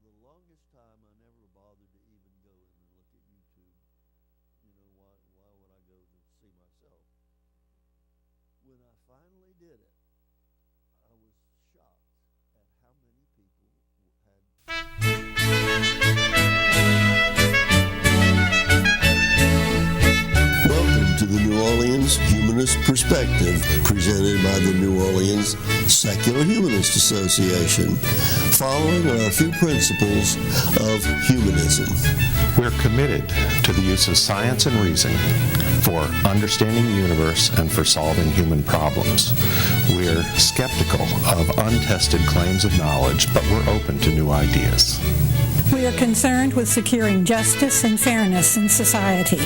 the longest time, I never bothered to even go in and look at YouTube. Why would I go to see myself? When I finally did it, I was shocked at how many people Welcome to the New Orleans Humanist Perspective, presented by the New Orleans Secular Humanist Association, following our few principles of humanism. We're committed to the use of science and reason for understanding the universe and for solving human problems. We're skeptical of untested claims of knowledge, but we're open to new ideas. We are concerned with securing justice and fairness in society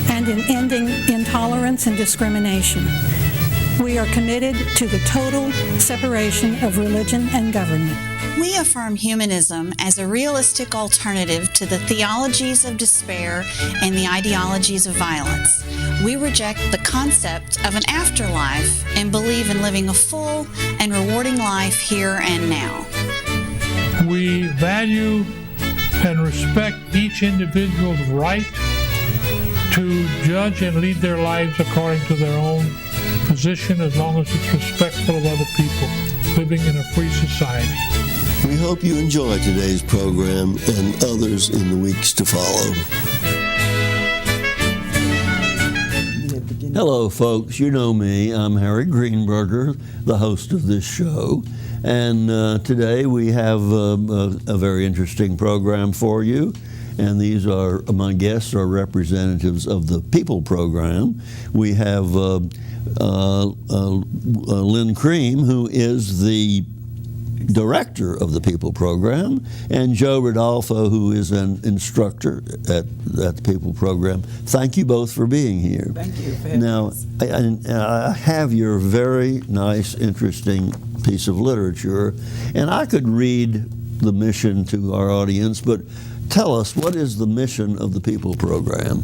and in ending intolerance and discrimination. We are committed to the total separation of religion and government. We affirm humanism as a realistic alternative to the theologies of despair and the ideologies of violence. We reject the concept of an afterlife and believe in living a full and rewarding life here and now. We value and respect each individual's right to judge and lead their lives according to their own position, as long as it's respectful of other people, living in a free society. We hope you enjoy today's program and others in the weeks to follow. Hello, folks. You know me. I'm Harry Greenberger, the host of this show. And today we have a very interesting program for you. And these are, my guests are representatives of the People Program. We have Lynn Crean, who is the director of the People Program, and Joe Ridolfo, who is an instructor at the People Program. Thank you both for being here. Thank you for having us. I have your very nice, interesting piece of literature, and I could read the mission to our audience, but tell us, what is the mission of the People Program?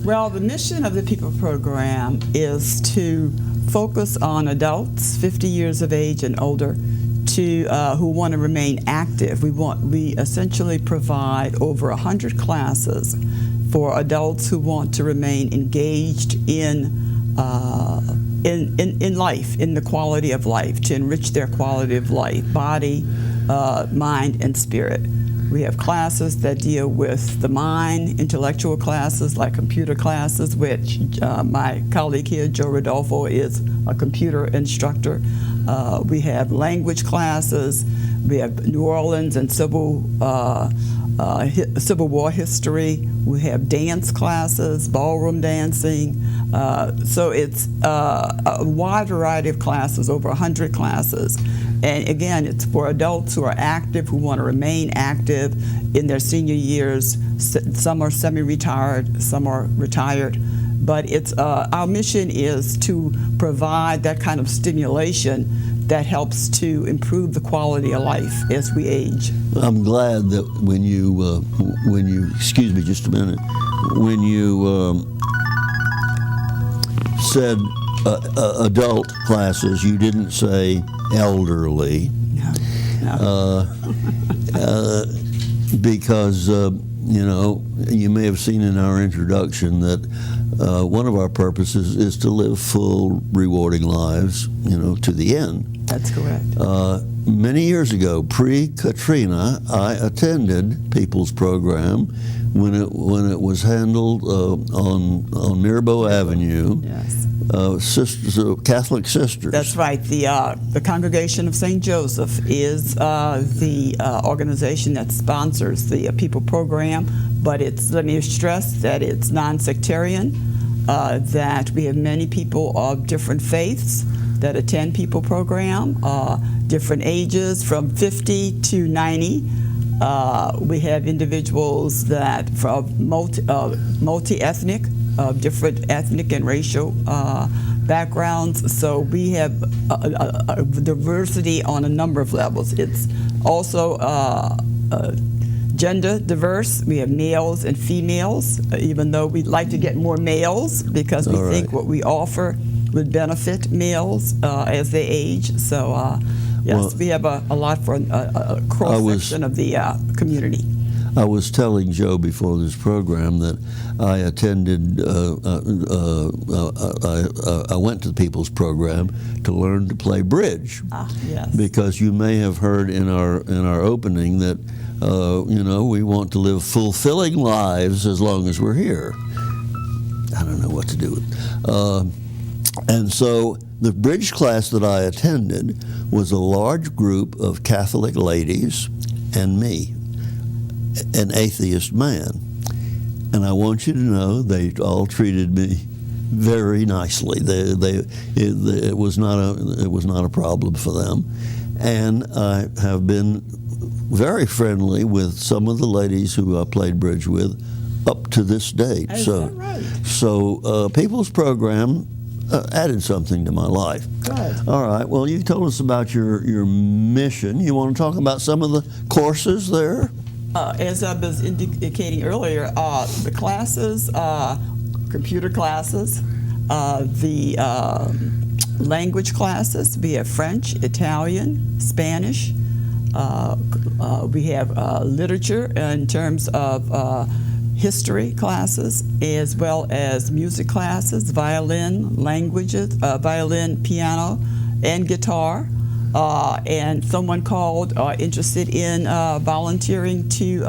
Well, the mission of the People Program is to focus on adults 50 years of age and older who want to remain active. We essentially provide over 100 classes for adults who want to remain engaged in life, in the quality of life, to enrich their quality of life, body, mind, and spirit. We have classes that deal with the mind, intellectual classes like computer classes, which my colleague here, Joe Ridolfo, is a computer instructor. We have language classes. We have New Orleans and Civil War history. We have dance classes, ballroom dancing. So it's a wide variety of classes, over 100 classes. And again, it's for adults who are active, who want to remain active in their senior years. Some are semi-retired, some are retired. But it's our mission is to provide that kind of stimulation that helps to improve the quality of life as we age. I'm glad that when you excuse me just a minute, when you said adult classes, you didn't say elderly. No. Because you may have seen in our introduction that one of our purposes is to live full, rewarding lives, to the end. That's correct. Many years ago, pre-Katrina, I attended People's Program when it was handled on Mirabeau Avenue. Yes. Catholic Sisters. That's right. The Congregation of St. Joseph is the organization that sponsors the People Program, but let me stress that it's non-sectarian, that we have many people of different faiths that attend People Program, different ages from 50 to 90. We have individuals that from multi-ethnic, different ethnic and racial backgrounds. So we have a diversity on a number of levels. It's also gender diverse. We have males and females, even though we'd like to get more males because we think what we offer would benefit males as they age. So Yes, Well, we have a lot for a cross-section of the community. I was telling Joe before this program that I attended, I went to the People's Program to learn to play bridge. Yes. Because you may have heard in our opening that, we want to live fulfilling lives as long as we're here. I don't know what to do with it. And so the bridge class that I attended was a large group of Catholic ladies and me, an atheist man. And I want you to know they all treated me very nicely. It was not a problem for them. And I have been very friendly with some of the ladies who I played bridge with up to this date. Is that right? So People's Program added something to my life. Good. All right. Well, you told us about your mission. You want to talk about some of the courses there? As I was indicating earlier, the classes, computer classes, the language classes, we have French, Italian, Spanish. We have literature in terms of history classes, as well as music classes, violin, languages, violin, piano, and guitar. And someone called interested in volunteering to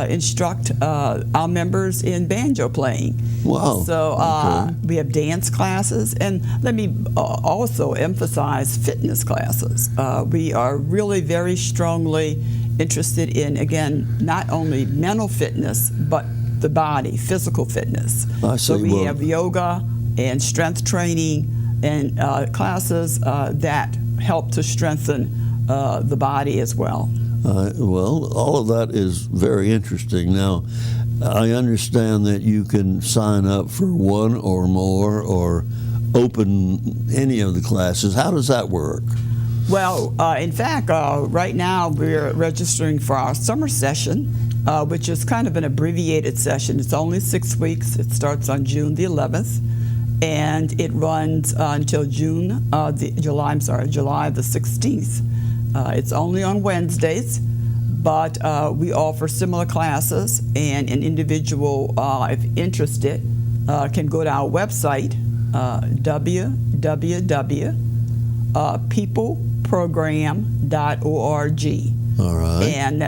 instruct our members in banjo playing. Wow. So Okay. we have dance classes, and let me also emphasize fitness classes. We are really very strongly interested in, again, not only mental fitness, but the body, physical fitness. I So see. we Well- have yoga and strength training and classes that help to strengthen the body as well. Well, all of that is very interesting. Now, I understand that you can sign up for one or more or open any of the classes. How does that work? Well, in fact, right now we're registering for our summer session, which is kind of an abbreviated session. It's only 6 weeks. It starts on June the 11th, and it runs until July the 16th. It's only on Wednesdays, but we offer similar classes, and an individual, if interested, can go to our website, peopleprogram.org. All right. And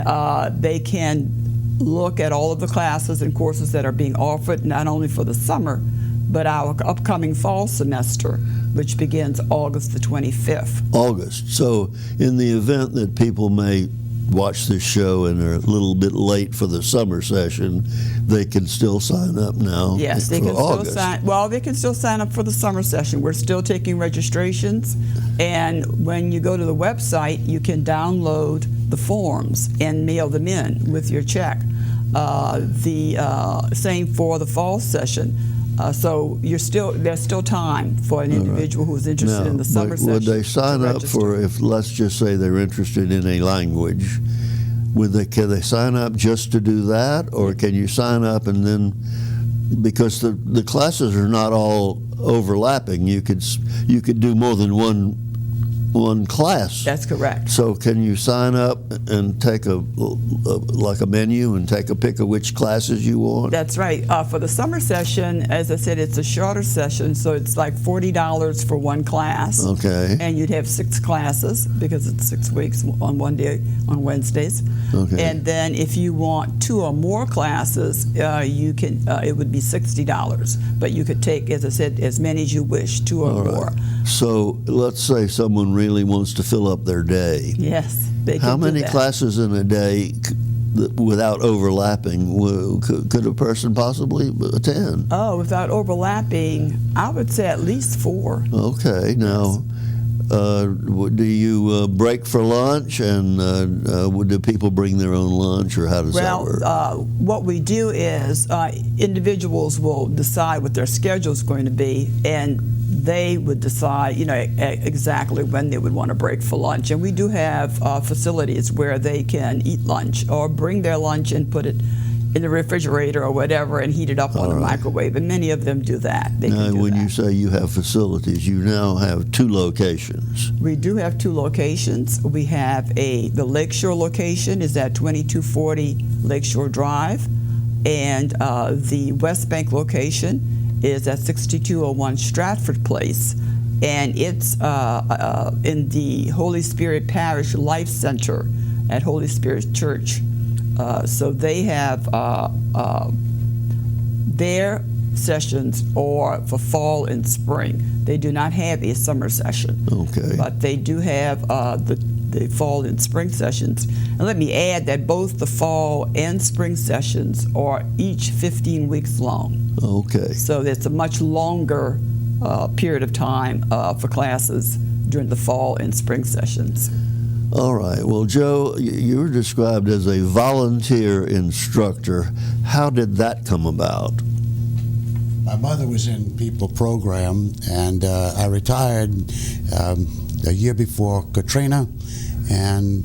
they can look at all of the classes and courses that are being offered, not only for the summer, but our upcoming fall semester, which begins August the 25th. August. So, in the event that people may watch this show and are a little bit late for the summer session, they can still sign up now. Yes, they for can August. still sign. Well, they can still sign up for the summer session. We're still taking registrations, and when you go to the website, you can download the forms and mail them in with your check. The same for the fall session. So there's still time for an individual who's interested Now, in the summer session. would they sign to up register. for, if let's just say they're interested in a language, can they sign up just to do that, or can you sign up and then, because the classes are not all overlapping, you could do more than one class. That's correct. So can you sign up and take like a menu and take a pick of which classes you want? That's right. For the summer session, as I said, it's a shorter session, so it's like $40 for one class. Okay. And you'd have 6 classes because it's 6 weeks on one day on Wednesdays. Okay. And then if you want 2 or more classes, you can. It would be $60, but you could take, as I said, as many as you wish, 2 or All right. more. So let's say someone really wants to fill up their day. Yes, they How can do many that. classes in a day, without overlapping, could a person possibly attend? Oh, without overlapping, I would say at least 4. Okay. Now, do you break for lunch, and do people bring their own lunch, or how does that work? What we do is individuals will decide what their schedule is going to be, and they would decide, exactly when they would want to break for lunch. And we do have facilities where they can eat lunch or bring their lunch and put it in the refrigerator or whatever and heat it up on the microwave, and many of them do that. They Now, can do when that. you say you have facilities, you now have 2 locations. We do have 2 locations. We have the Lakeshore location is at 2240 Lakeshore Drive, and the West Bank location is at 6201 Stratford Place, and it's in the Holy Spirit Parish Life Center at Holy Spirit Church. So they have their sessions are for fall and spring. They do not have a summer session. Okay. But they do have the fall and spring sessions. And let me add that both the fall and spring sessions are each 15 weeks long. Okay. So it's a much longer period of time for classes during the fall and spring sessions. All right. Well, Joe, you were described as a volunteer instructor. How did that come about? My mother was in People Program, and I retired a year before Katrina, and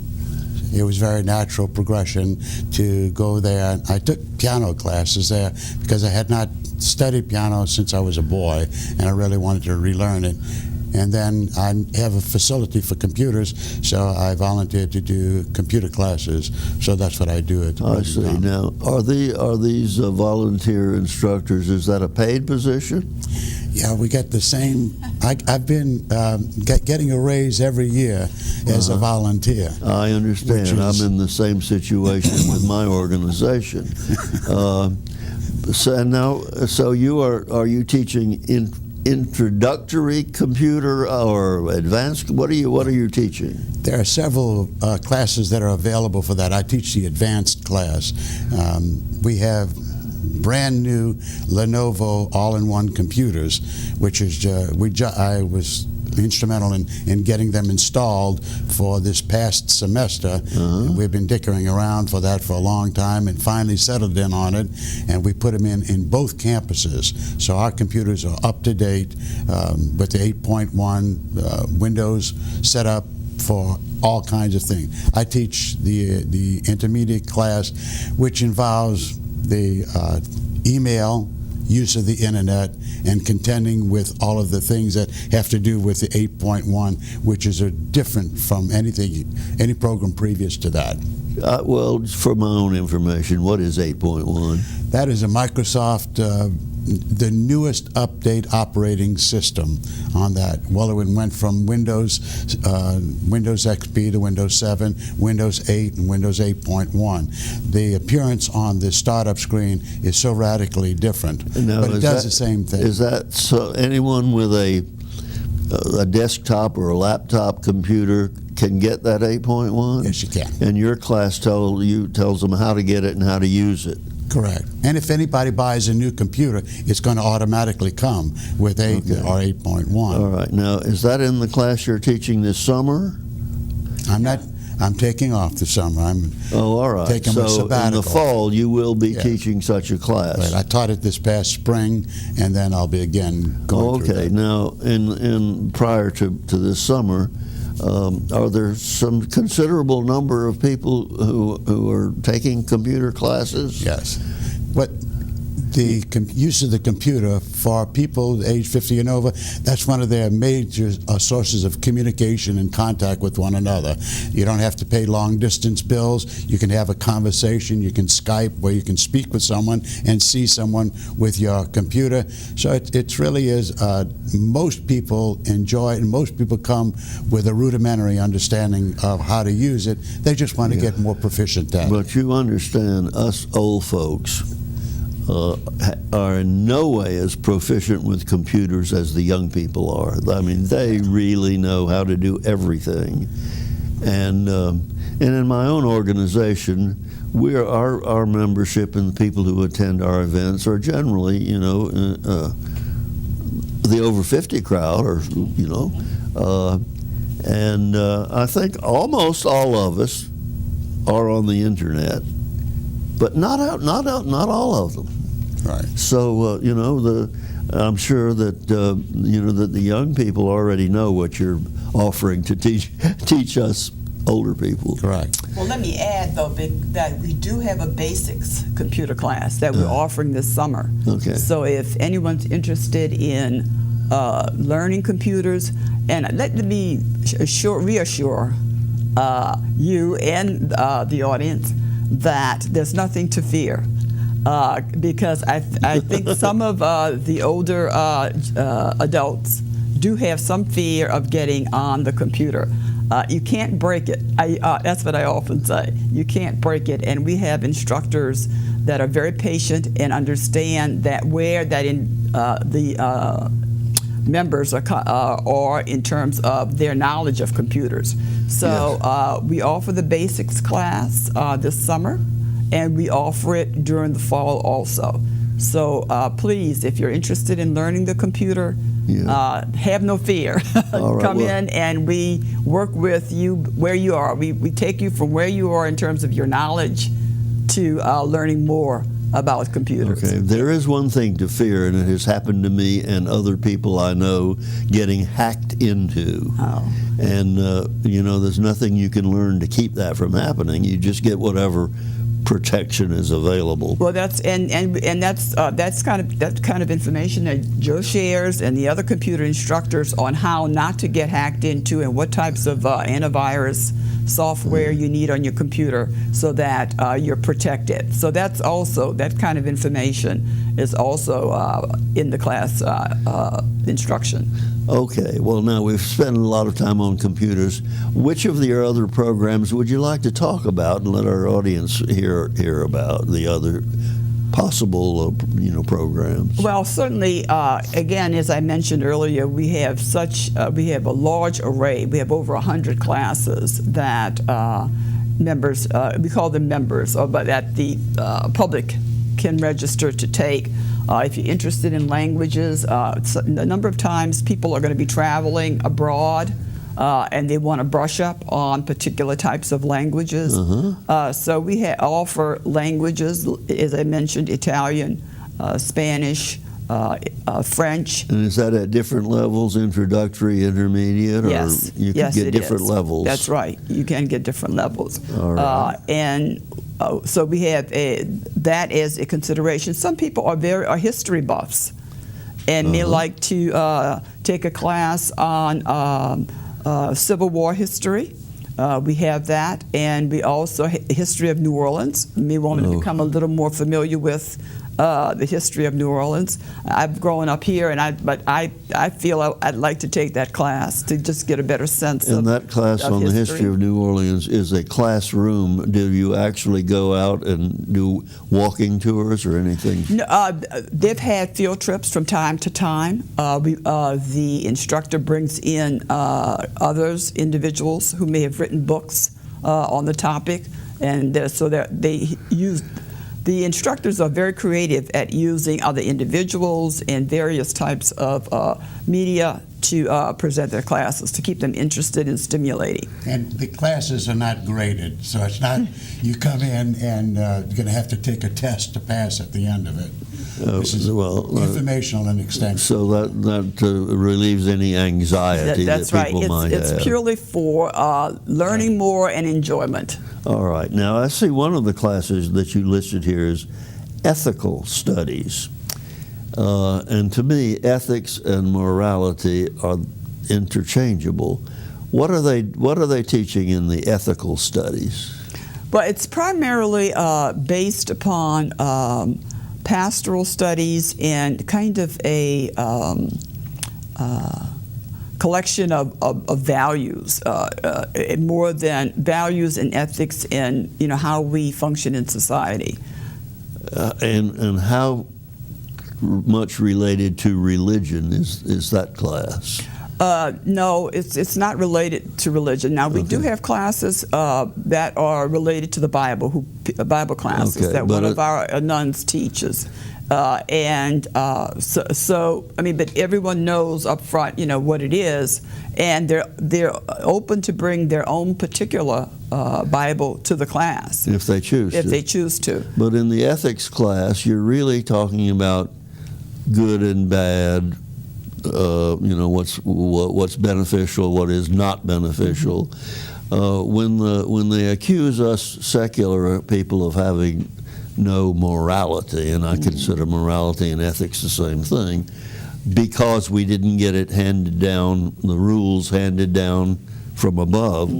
it was very natural progression to go there. I took piano classes there because I had not studied piano since I was a boy, and I really wanted to relearn it. And then I have a facility for computers, so I volunteered to do computer classes. So that's what I do at the I present see. time. Now, are these volunteer instructors, is that a paid position? Yeah, we get the same. I've been getting a raise every year as a volunteer. I understand. Which is- I'm in the same situation with my organization. So are you teaching introductory computer or advanced? What are you teaching? There are several classes that are available for that. I teach the advanced class. We have brand new Lenovo all-in-one computers, which is I was instrumental in getting them installed for this past semester. We've been dickering around for that for a long time and finally settled in on it, and we put them in both campuses. So our computers are up to date with the 8.1 Windows set up for all kinds of things. I teach the intermediate class, which involves the email, use of the internet, and contending with all of the things that have to do with the 8.1, which is different from any program previous to that. Well, for my own information, what is 8.1? That is a Microsoft, the newest update operating system on that. Well, it went from Windows XP to Windows 7, Windows 8, and Windows 8.1. The appearance on the startup screen is so radically different, but it does the same thing. Is that so? Anyone with a desktop or a laptop computer can get that 8.1? Yes, you can. And your class tells them how to get it and how to use it. Correct. And if anybody buys a new computer, it's going to automatically come with 8 or 8.1. All right. Now, is that in the class you're teaching this summer? I'm taking off this summer. All right. Taking my So sabbatical. in the fall, you will be teaching such a class. Right. I taught it this past spring, and then I'll be again going through Okay. that. Now, in prior to this summer, are there some considerable number of people who are taking computer classes? Yes. What the use of the computer for people age 50 and over, that's one of their major sources of communication and contact with one another. You don't have to pay long distance bills. You can have a conversation. You can Skype where you can speak with someone and see someone with your computer. So it really is, most people enjoy it, and most people come with a rudimentary understanding of how to use it. They just want to get more proficient at it. But you understand, us old folks are in no way as proficient with computers as the young people are. I mean, they really know how to do everything. And in my own organization, our membership and the people who attend our events are generally, the over 50 crowd, and I think almost all of us are on the internet, but not all of them. Right. So I'm sure that that the young people already know what you're offering to teach us older people. Correct. Well, let me add, though, that we do have a basics computer class that we're offering this summer. Okay. So if anyone's interested in learning computers, and let me reassure you and the audience that there's nothing to fear. Because I think some of the older adults do have some fear of getting on the computer. You can't break it. That's what I often say. You can't break it, and we have instructors that are very patient and understand that where that the members are in terms of their knowledge of computers. So we offer the basics class this summer, and we offer it during the fall also. So please, if you're interested in learning the computer, have no fear. Come in and we work with you where you are. We take you from where you are in terms of your knowledge to learning more about computers. Okay, there is one thing to fear, and it has happened to me and other people I know getting hacked into. And there's nothing you can learn to keep that from happening. You just get whatever protection is available. Well, that's kind of information that Joe shares and the other computer instructors on how not to get hacked into and what types of antivirus software you need on your computer so that you're protected. So that kind of information is also in the class instruction. Okay, well now we've spent a lot of time on computers. Which of the other programs would you like to talk about and let our audience hear about the other possible programs? Well, certainly, again, as I mentioned earlier, we have a large array. We have over 100 classes that members, we call them members, but that the public can register to take. If you're interested in languages, a number of times people are going to be traveling abroad and they want to brush up on particular types of languages. So we offer languages, as I mentioned, Italian, Spanish, French. And is that at different levels, introductory, intermediate? Yes. Or you can get different levels? That's right. You can get different levels. All right. So we have that as a consideration. Some people are history buffs and may like to take a class on Civil War history. We have that, and we also history of New Orleans. May want to become a little more familiar with the history of New Orleans. I've grown up here, but I feel I'd like to take that class to just get a better sense of history. And that class on the history of New Orleans is a classroom. Do you actually go out and do walking tours or anything? No, they've had field trips from time to time. The instructor brings in individuals who may have written books on the topic, and so that they use. The instructors are very creative at using other individuals and various types of media to present their classes, to keep them interested and stimulating. And the classes are not graded, so it's not you come in and you're going to have to take a test to pass at the end of it. This is informational and extension. So that relieves any anxiety that people might have. It's purely for learning more and enjoyment. All right. Now, I see one of the classes that you listed here is ethical studies. And to me, ethics and morality are interchangeable. What are they teaching in the ethical studies? Well, it's primarily based upon pastoral studies and kind of a collection of values, more than values and ethics and how we function in society. And how much related to religion is that class? No, it's not related to religion. Now, we do have classes that are related to the Bible, Bible classes that one of our nuns teaches. But everyone knows up front, what it is, and they're open to bring their own particular Bible to the class if they choose. If they choose to. But in the ethics class, you're really talking about good and bad. What's beneficial, what is not beneficial. when they accuse us secular people of having no morality, and I consider morality and ethics the same thing, because we didn't get it handed down, the rules handed down from above.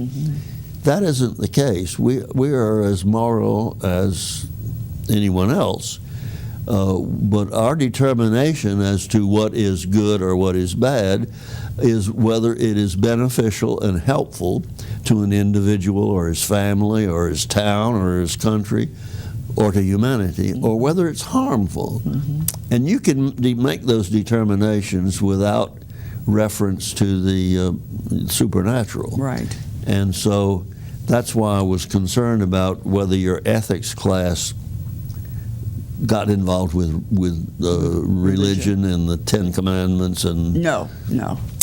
That isn't the case. We are as moral as anyone else. But our determination as to what is good or what is bad is whether it is beneficial and helpful to an individual or his family or his town or his country or to humanity, or whether it's harmful. And you can make those determinations without reference to the supernatural. Right. And so that's why I was concerned about whether your ethics class got involved with religion and the Ten Commandments and No.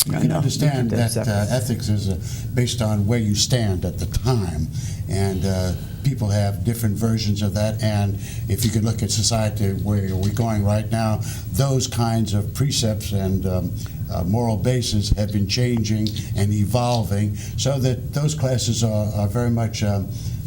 You can understand that ethics is based on where you stand at the time, and people have different versions of that. And if you could look at society where we're going right now, those kinds of precepts and moral bases have been changing and evolving, so that those classes are very much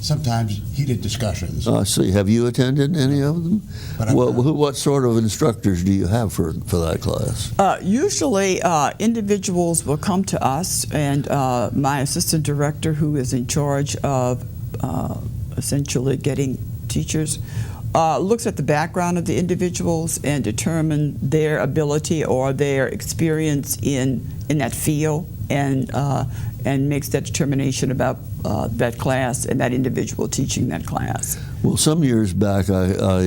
sometimes heated discussions. I see. Have you attended any of them? What sort of instructors do you have for that class? Usually individuals will come to us, and my assistant director, who is in charge of essentially getting teachers, looks at the background of the individuals and determine their ability or their experience in that field, and makes that determination about that class and that individual teaching that class. Well, some years back, I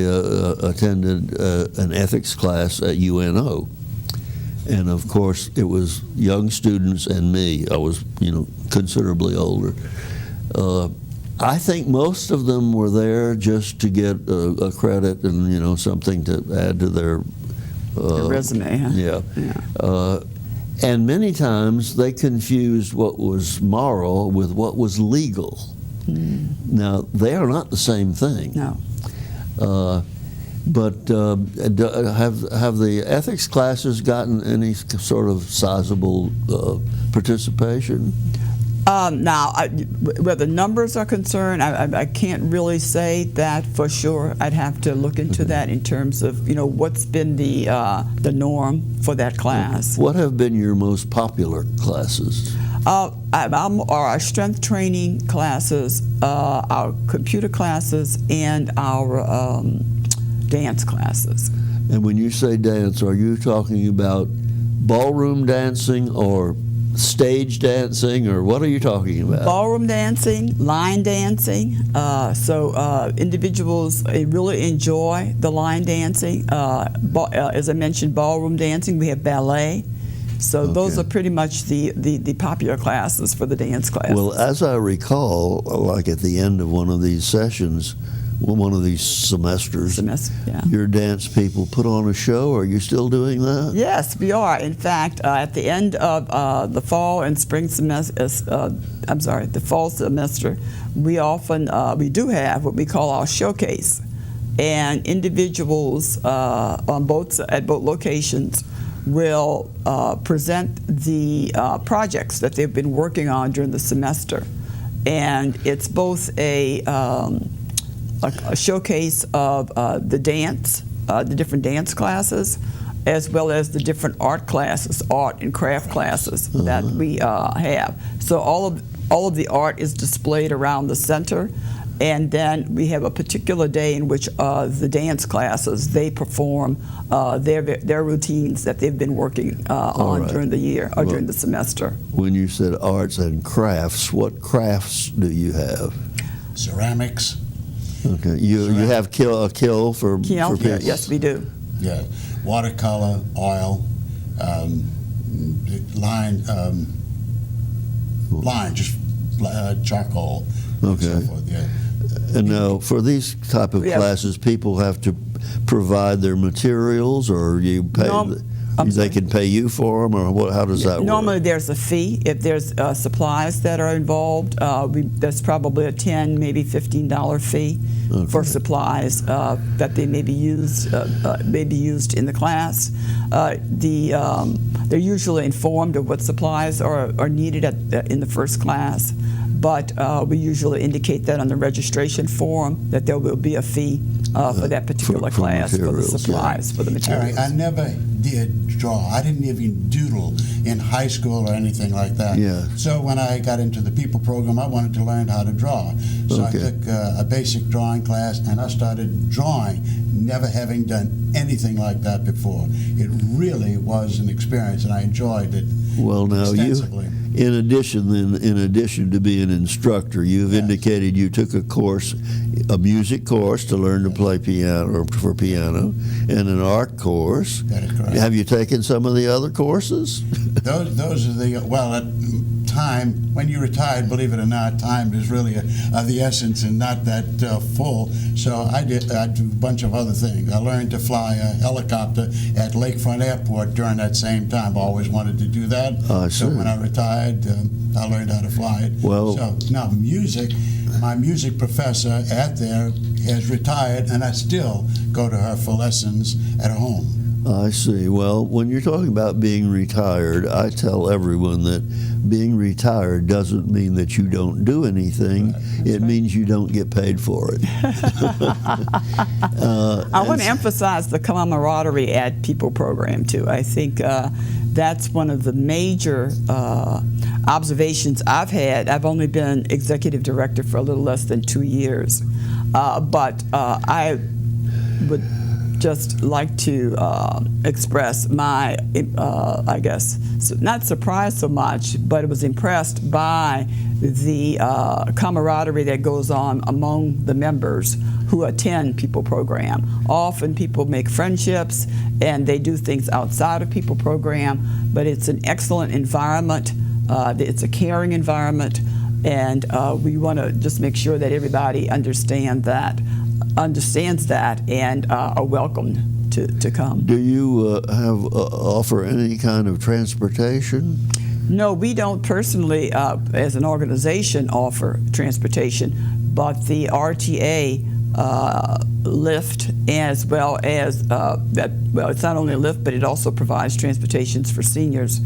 attended an ethics class at UNO, and of course, it was young students and me. I was, considerably older. I think most of them were there just to get a credit and something to add to their resume. Huh? Yeah. And many times they confused what was moral with what was legal. Now, they are not the same thing. No. But have the ethics classes gotten any sort of sizable participation? Now, where the numbers are concerned, I can't really say that for sure. I'd have to look into that in terms of what's been the norm for that class. What have been your most popular classes? Our strength training classes, our computer classes, and our dance classes. And when you say dance, are you talking about ballroom dancing or stage dancing, or what are you talking about? Ballroom dancing, line dancing. So individuals really enjoy the line dancing. As I mentioned, ballroom dancing. We have ballet. So those are pretty much the popular classes for the dance classes. Well, as I recall, like at the end of one of these sessions, one of these semesters, your dance people put on a show. Are you still doing that? Yes, we are. In fact, at the end of the fall and spring semester, the fall semester, we often we do have what we call our showcase, and individuals at both locations will present the projects that they've been working on during the semester, and it's both a showcase of the dance, the different dance classes, as well as the different art classes, art and craft classes that we have. So all of the art is displayed around the center, and then we have a particular day in which the dance classes, they perform their routines that they've been working on during the year or during the semester. When you said arts and crafts, what crafts do you have? Ceramics. Okay, you have a kiln for people? Yes, we do. Yeah, watercolor, oil, line, just charcoal. Okay. And so forth, yeah. And now, for these type of classes, people have to provide their materials, or you pay. They can pay you for them, or what? How does that work? Normally, there's a fee. If there's supplies that are involved, there's probably a $10, maybe $15 fee for supplies that they may be used in the class. They're usually informed of what supplies are needed in the first class. but we usually indicate that on the registration form that there will be a fee for that particular for class, for the materials, supplies, for the materials. I never did draw. I didn't even doodle in high school or anything like that. Yeah. So when I got into the people program, I wanted to learn how to draw. So Okay. I took a basic drawing class, and I started drawing, never having done anything like that before. It really was an experience, and I enjoyed it Well, now extensively. in addition to being an instructor, you've Yes. indicated you took a course, a music course to learn to play piano or for piano, and an art course. That is correct. Have you taken some of the other courses? Those are the, well, at time, when you retired, believe it or not, time is really the essence and not that full. So I do a bunch of other things. I learned to fly a helicopter at Lakefront Airport during that same time. I always wanted to do that. I So see. when I retired, I learned how to fly it. Well- So now music, my music professor at there has retired, and I still go to her for lessons at home. I see. Well, when you're talking about being retired, I tell everyone that being retired doesn't mean that you don't do anything. It means you don't get paid for it. I want to emphasize the camaraderie at People program, too. I think that's one of the major observations I've had. I've only been executive director for a little less than 2 years, but I would just like to express my, I guess, not surprised so much, but I was impressed by the camaraderie that goes on among the members who attend People program. Often people make friendships and they do things outside of People program, but it's an excellent environment. It's a caring environment, and we want to just make sure that everybody understands that and are welcomed to come. Do you offer any kind of transportation? No, we don't personally, as an organization, offer transportation, but the RTA Lyft, as well as that. Well, it's not only a Lyft, but it also provides transportations for seniors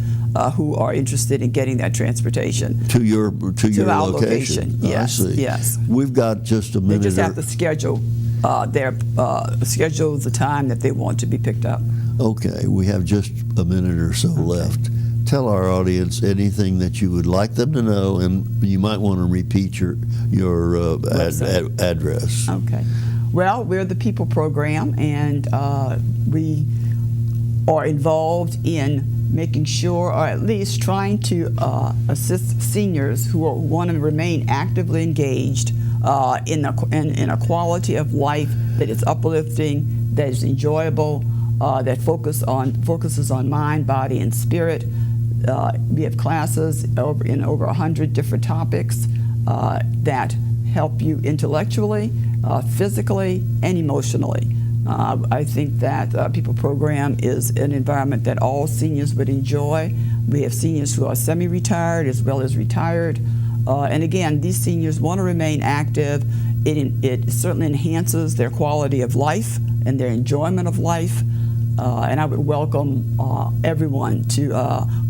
who are interested in getting that transportation To your our location. Yes, I see. yes. We've got just a They minute. just have to schedule schedule the time that they want to be picked up. Okay, we have just a minute or so left. Tell our audience anything that you would like them to know, and you might want to repeat your address. Okay. Well, we're the People program, and we are involved in making sure, or at least trying to assist seniors who want to remain actively engaged in a quality of life that is uplifting, that is enjoyable, that focuses on mind, body, and spirit. We have classes in over 100 different topics that help you intellectually, physically, and emotionally. I think that People program is an environment that all seniors would enjoy. We have seniors who are semi-retired as well as retired. And again, these seniors want to remain active. It certainly enhances their quality of life and their enjoyment of life. And I would welcome everyone to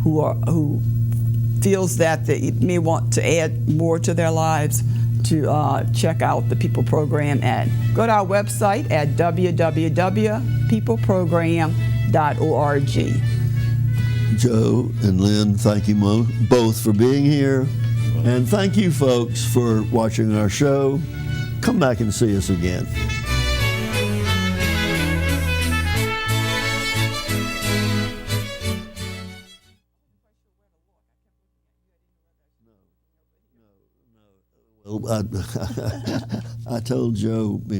who feels that they may want to add more to their lives to check out the People program go to our website at www.peopleprogram.org. Joe and Lynn, thank you both for being here. And thank you, folks, for watching our show. Come back and see us again. Well, I told Joe before.